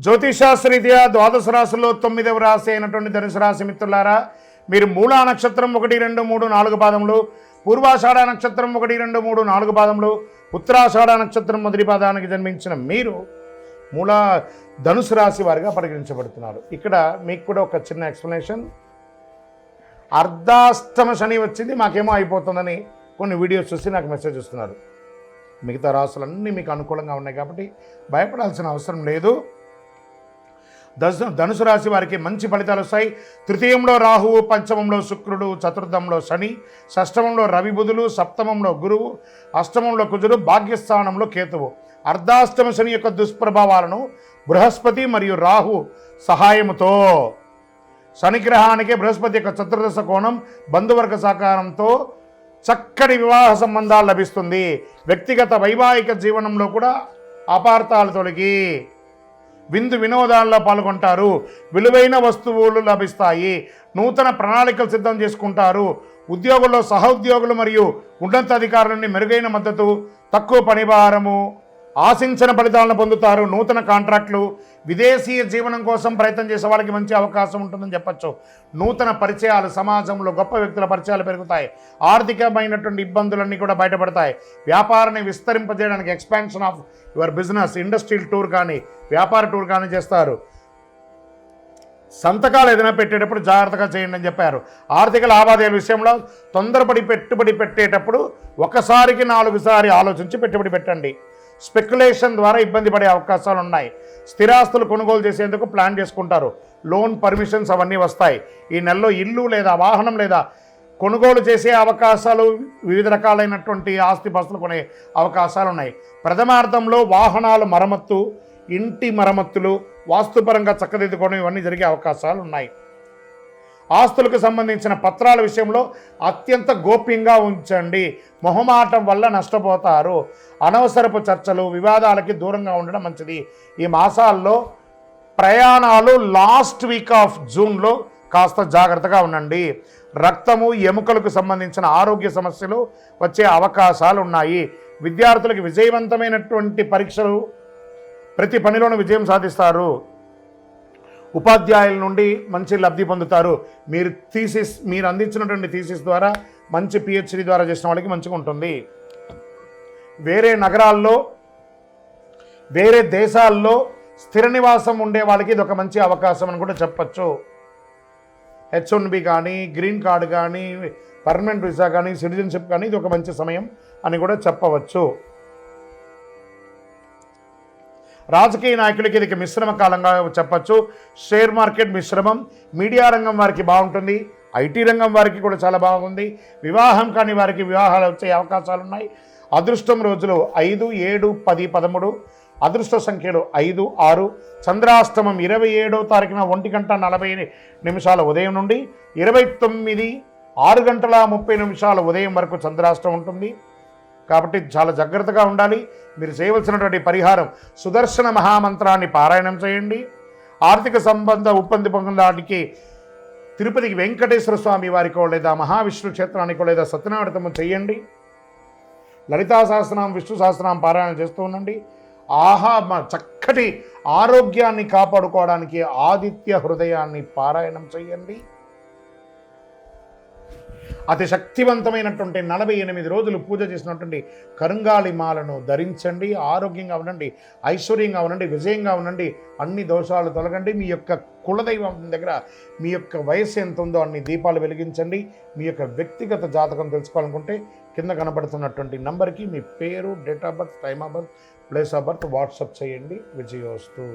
జ్యోతిషాస్త్రరీత్యా ద్వాదశ రాశుల్లో 9వ రాశి అయినటువంటి ధనుసు రాశి మిత్రులారా, మీరు మూలా నక్షత్రం 1, 2, 3, 4 పాదములు, పూర్వాషాఢ నక్షత్రం 1, 2, 3, 4 పాదములు, ఉత్తరాషాఢ నక్షత్రం మొదటి పాదానికి జన్మించిన మీరు మూలా ధనుసు రాశి వారిగా పరిగణించబడుతున్నారు. ఇక్కడ మీకు కూడా ఒక చిన్న ఎక్స్ప్లెనేషన్. అర్ధాష్టమ శని వచ్చింది, మాకేమో అయిపోతుందని కొన్ని వీడియోస్ చూసి నాకు మెసేజ్ ఇస్తున్నారు. మిగతా రాశులన్నీ మీకు అనుకూలంగా ఉన్నాయి కాబట్టి భయపడాల్సిన అవసరం లేదు. ధనుసు రాశి వారికి మంచి ఫలితాలు వస్తాయి. తృతీయంలో రాహువు, పంచమంలో శుక్రుడు, చతుర్థంలో శని, షష్టమంలో రవి బుధులు, సప్తమంలో గురువు, అష్టమంలో కుజుడు, భాగ్యస్థానంలో కేతువు. అర్ధాష్టమ శని యొక్క దుష్ప్రభావాలను బృహస్పతి మరియు రాహు సహాయముతో, శనిగ్రహానికి బృహస్పతి యొక్క చతుర్దశ కోణం, బంధువర్గ సహకారంతో చక్కటి వివాహ సంబంధాలు లభిస్తుంది. వ్యక్తిగత వైవాహిక జీవనంలో కూడా అపార్థాలు తొలగి విందు వినోదాల్లో పాల్గొంటారు. విలువైన వస్తువులు లభిస్తాయి. నూతన ప్రణాళికలు సిద్ధం చేసుకుంటారు. ఉద్యోగుల్లో సహోద్యోగులు మరియు ఉన్నతాధికారుల నుండి మెరుగైన మద్దతు, తక్కువ పనిభారము, ఆశించిన ఫలితాలను పొందుతారు. నూతన కాంట్రాక్టులు, విదేశీయ జీవనం కోసం ప్రయత్నం చేసే వాళ్ళకి మంచి అవకాశం ఉంటుందని చెప్పచ్చు. నూతన పరిచయాలు, సమాజంలో గొప్ప వ్యక్తుల పరిచయాలు పెరుగుతాయి. ఆర్థికమైనటువంటి ఇబ్బందులన్నీ కూడా బయటపడతాయి. వ్యాపారాన్ని విస్తరింపజేయడానికి expansion of your business, industrial tour కానీ వ్యాపార టూర్ కానీ చేస్తారు. సంతకాలు ఏదైనా పెట్టేటప్పుడు జాగ్రత్తగా చేయండి అని చెప్పారు. ఆర్థిక లావాదేవీల విషయంలో తొందరపడి పెట్టుబడి పెట్టేటప్పుడు ఒకసారికి 4 సార్లు ఆలోచించి పెట్టుబడి పెట్టండి. స్పెక్యులేషన్ ద్వారా ఇబ్బంది పడే అవకాశాలు ఉన్నాయి. స్థిరాస్తులు కొనుగోలు చేసేందుకు ప్లాన్ చేసుకుంటారు. లోన్ పర్మిషన్స్ అవన్నీ వస్తాయి. ఈ నెలలో ఇల్లు లేదా వాహనం లేదా కొనుగోలు చేసే అవకాశాలు, వివిధ రకాలైనటువంటి ఆస్తిపాస్తులు కొనే అవకాశాలు ఉన్నాయి. ప్రథమార్థంలో వాహనాలు మరమ్మత్తు, ఇంటి మరమ్మతులు, వాస్తుపరంగా చక్కదిద్దుకోవడం ఇవన్నీ జరిగే అవకాశాలు ఉన్నాయి. ఆస్తులకు సంబంధించిన పత్రాల విషయంలో అత్యంత గోప్యంగా ఉంచండి. మొహమాటం వల్ల నష్టపోతారు. అనవసరపు చర్చలు, వివాదాలకి దూరంగా ఉండడం మంచిది. ఈ మాసాల్లో ప్రయాణాలు లాస్ట్ వీక్ ఆఫ్ జూన్లో కాస్త జాగ్రత్తగా ఉండండి. రక్తము, ఎముకలకు సంబంధించిన ఆరోగ్య సమస్యలు వచ్చే అవకాశాలు ఉన్నాయి. విద్యార్థులకు విజయవంతమైనటువంటి పరీక్షలు, ప్రతి పనిలోనూ విజయం సాధిస్తారు. ఉపాధ్యాయుల నుండి మంచి లబ్ధి పొందుతారు. మీరు అందించినటువంటి థీసిస్ ద్వారా, మంచి పిహెచ్డి ద్వారా చేసిన వాళ్ళకి మంచిగా ఉంటుంది. వేరే నగరాల్లో, వేరే దేశాల్లో స్థిర నివాసం ఉండే వాళ్ళకి ఇది ఒక మంచి అవకాశం అని కూడా చెప్పచ్చు. H1B కానీ, గ్రీన్ కార్డు కానీ, పర్మనెంట్ వీసా కానీ, సిటిజన్షిప్ కానీ ఇది ఒక మంచి సమయం అని కూడా చెప్పవచ్చు. రాజకీయ నాయకులకి ఇది మిశ్రమ కాలంగా చెప్పచ్చు. షేర్ మార్కెట్ మిశ్రమం. మీడియా రంగం వారికి బాగుంటుంది. ఐటీ రంగం వారికి కూడా చాలా బాగుంది. వివాహం కాని వారికి వివాహాలు వచ్చే అవకాశాలు ఉన్నాయి. అదృష్టం రోజులు 5, 7, 10, 13. అదృష్ట సంఖ్యలు 5, 6. చంద్రాష్టమం 27వ తారీఖున 1:40 ఉదయం నుండి 29, 6:30 ఉదయం వరకు చంద్రాష్టమం ఉంటుంది. కాబట్టి చాలా జాగ్రత్తగా ఉండాలి. మీరు చేయవలసినటువంటి పరిహారం, సుదర్శన మహామంత్రాన్ని పారాయణం చేయండి. ఆర్థిక సంబంధ ఉప్పంది పొందడానికి తిరుపతికి వెంకటేశ్వర స్వామి వారికో లేదా మహావిష్ణు క్షేత్రానికో లేదా సత్యనారాయణ చేయండి. లలితా సహస్రనామం, విష్ణు సహస్రనామం పారాయణం చేస్తూ ఉండండి. చక్కటి ఆరోగ్యాన్ని కాపాడుకోవడానికి ఆదిత్య హృదయాన్ని పారాయణం చేయండి. అతి శక్తివంతమైనటువంటి 48 రోజులు పూజ చేసినటువంటి కరుంగాళి మాలను ధరించండి. ఆరోగ్యంగా ఉండండి, ఐశ్వర్యంగా ఉండండి, విజయంగా ఉండండి. అన్ని దోషాలు తొలగండి. మీ యొక్క కులదైవం దగ్గర మీ యొక్క వయస్సు ఎంత ఉందో అన్ని దీపాలు వెలిగించండి. మీ యొక్క వ్యక్తిగత జాతకం తెలుసుకోవాలనుకుంటే కింద కనబడుతున్నటువంటి నంబర్కి మీ పేరు, date of birth, time of birth, place of birth WhatsApp చేయండి. విజయోస్తు.